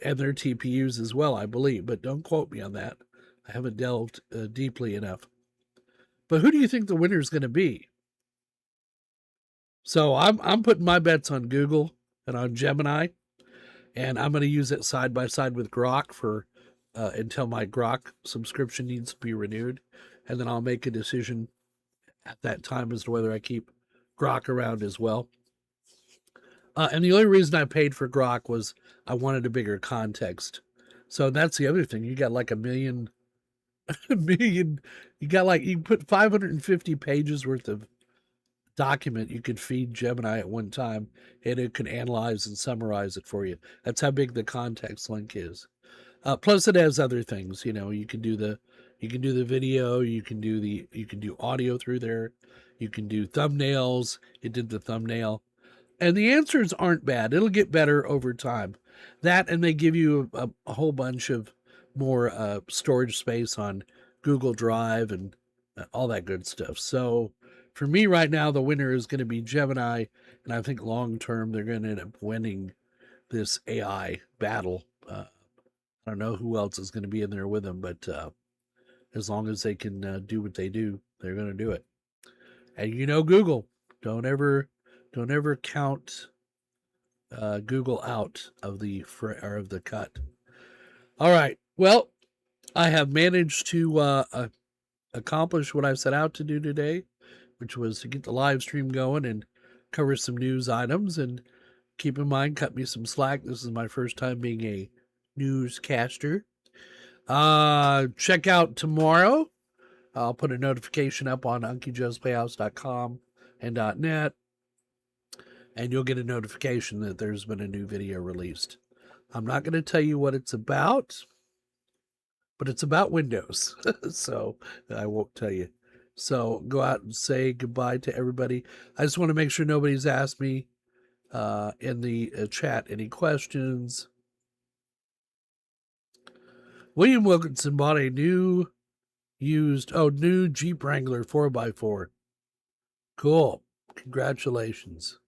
and their TPUs as well, I believe, but don't quote me on that. I haven't delved deeply enough. But who do you think the winner is going to be? So I'm putting my bets on Google and on Gemini, and I'm going to use it side by side with Grok for until my Grok subscription needs to be renewed, and then I'll make a decision at that time as to whether I keep Grok around as well. And the only reason I paid for Grok was I wanted a bigger context. So that's the other thing. You got like a million, you can put 550 pages worth of document you could feed Gemini at one time, and it can analyze and summarize it for you. That's how big the context link is. Plus it has other things. You can do the video, you can do audio through there, you can do thumbnails. It did the thumbnail. And the answers aren't bad. It'll get better over time. That, and they give you a whole bunch of more storage space on Google Drive and all that good stuff. So for me right now, the winner is going to be Gemini, and I think long term they're going to end up winning this AI battle. I don't know who else is going to be in there with them, but as long as they can do what they do, they're going to do it. And Google, don't ever count Google out of the cut. All right. Well, I have managed to accomplish what I set out to do today, which was to get the live stream going and cover some news items and keep in mind, cut me some slack. This is my first time being a newscaster. Check out tomorrow. I'll put a notification up on UncieJoe'sPlayhouse.com and .net, and you'll get a notification that there's been a new video released. I'm not going to tell you what it's about, but it's about Windows, so I won't tell you. So go out and say goodbye to everybody. I just want to make sure nobody's asked me in the chat any questions. William Wilkinson bought a new Jeep Wrangler 4x4. Cool. Congratulations.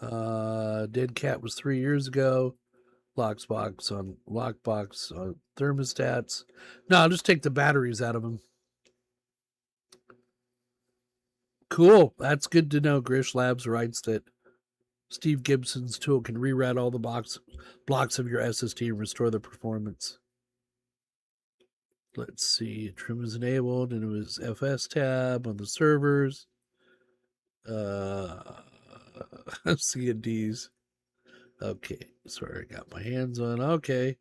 Dead cat was 3 years ago. Lockbox on thermostats. No, I'll just take the batteries out of them. Cool. That's good to know. Grish Labs writes that Steve Gibson's tool can rewrite all the blocks of your SSD and restore the performance. Let's see. Trim is enabled, and it was FS tab on the servers. C&Ds. Okay. Sorry, I got my hands on. Okay.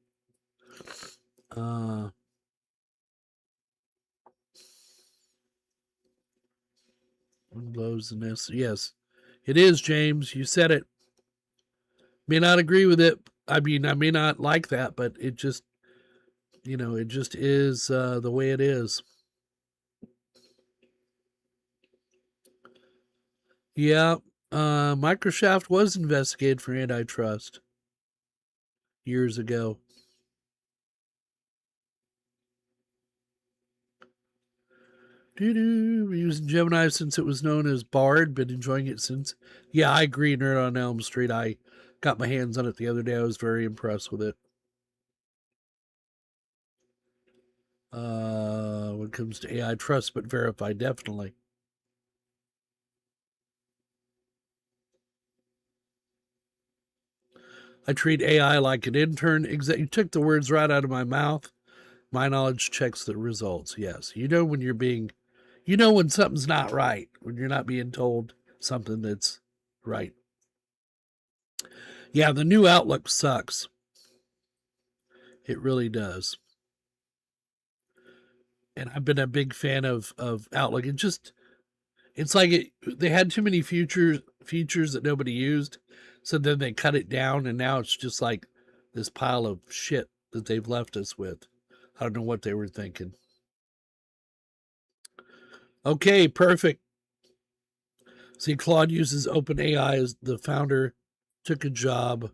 Windows and this. Yes, it is, James. You said it. May not agree with it. I mean, I may not like that, but it just, it just is the way it is. Yeah, Microsoft was investigated for antitrust years ago. We're using Gemini since it was known as Bard, been enjoying it since. Yeah, I agree, Nerd on Elm Street. I got my hands on it the other day. I was very impressed with it. When it comes to AI, trust but verify, definitely. I treat AI like an intern. You took the words right out of my mouth. My knowledge checks the results. Yes. When you're being, when something's not right, when you're not being told something that's right. Yeah, the new Outlook sucks. It really does. And I've been a big fan of Outlook. It's like they had too many features that nobody used. So then they cut it down, and now it's just like this pile of shit that they've left us with. I don't know what they were thinking. Okay, perfect. See, Claude uses OpenAI as the founder took a job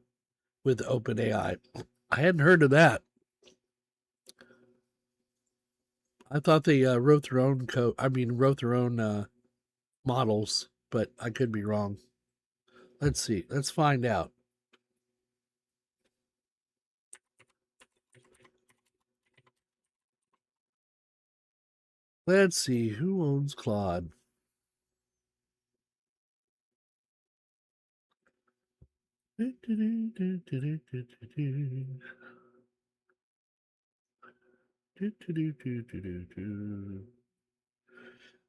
with OpenAI. I hadn't heard of that. I thought they wrote their own code. Wrote their own models, but I could be wrong. Let's see. Let's find out. Let's see. Who owns Claude?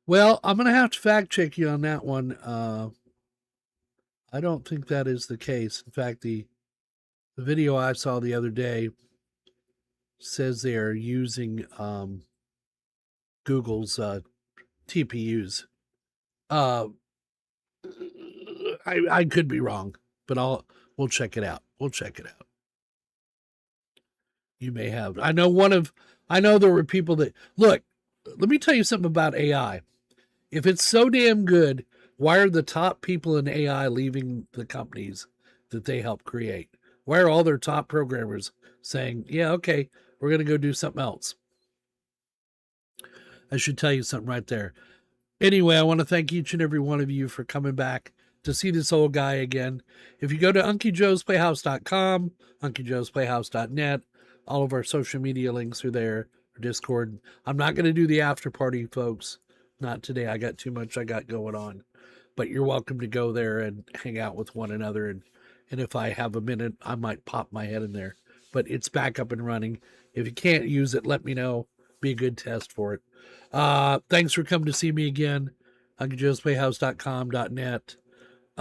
Well, I'm going to have to fact check you on that one. I don't think that is the case. In fact, the video I saw the other day says they are using Google's TPUs. I could be wrong, but we'll check it out. We'll check it out. You may have. I know there were people that look. Let me tell you something about AI. If it's so damn good, why are the top people in AI leaving the companies that they help create? Why are all their top programmers saying, yeah, okay, we're going to go do something else? I should tell you something right there. Anyway, I want to thank each and every one of you for coming back to see this old guy again. If you go to UncieJoe'sPlayhouse.com, UncieJoe'sPlayhouse.net, all of our social media links are there, or Discord. I'm not going to do the after party, folks. Not today. I got too much I got going on. But you're welcome to go there and hang out with one another. And if I have a minute, I might pop my head in there. But it's back up and running. If you can't use it, let me know. Be a good test for it. Thanks for coming to see me again. UncieJoe'sPlayhouse.com.net.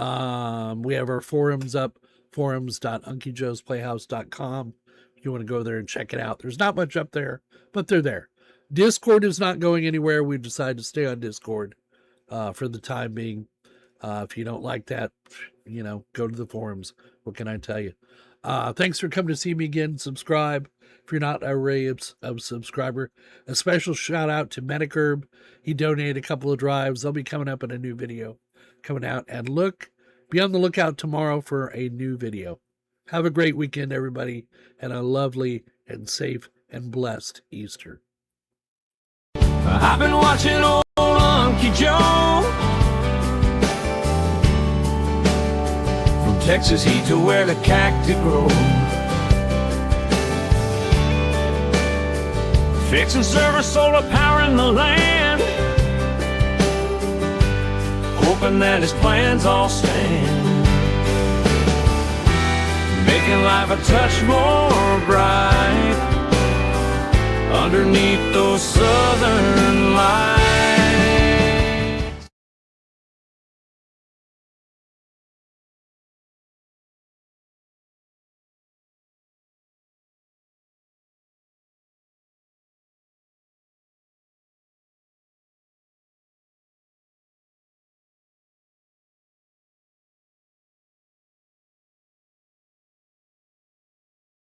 We have our forums up, forums.unclejoesplayhouse.com. If you want to go there and check it out. There's not much up there, but they're there. Discord is not going anywhere. We've decided to stay on Discord for the time being. If you don't like that, go to the forums. What can I tell you? Thanks for coming to see me again. Subscribe if you're not already a subscriber. A special shout out to Medicurb. He donated a couple of drives. They'll be coming up in a new video coming out. And be on the lookout tomorrow for a new video. Have a great weekend, everybody, and a lovely and safe and blessed Easter. I've been watching old Unky Joe. From Texas heat to where the cacti grow. Fixing server, solar power in the land. Hoping that his plans all stand. Making life a touch more bright underneath those southern lights.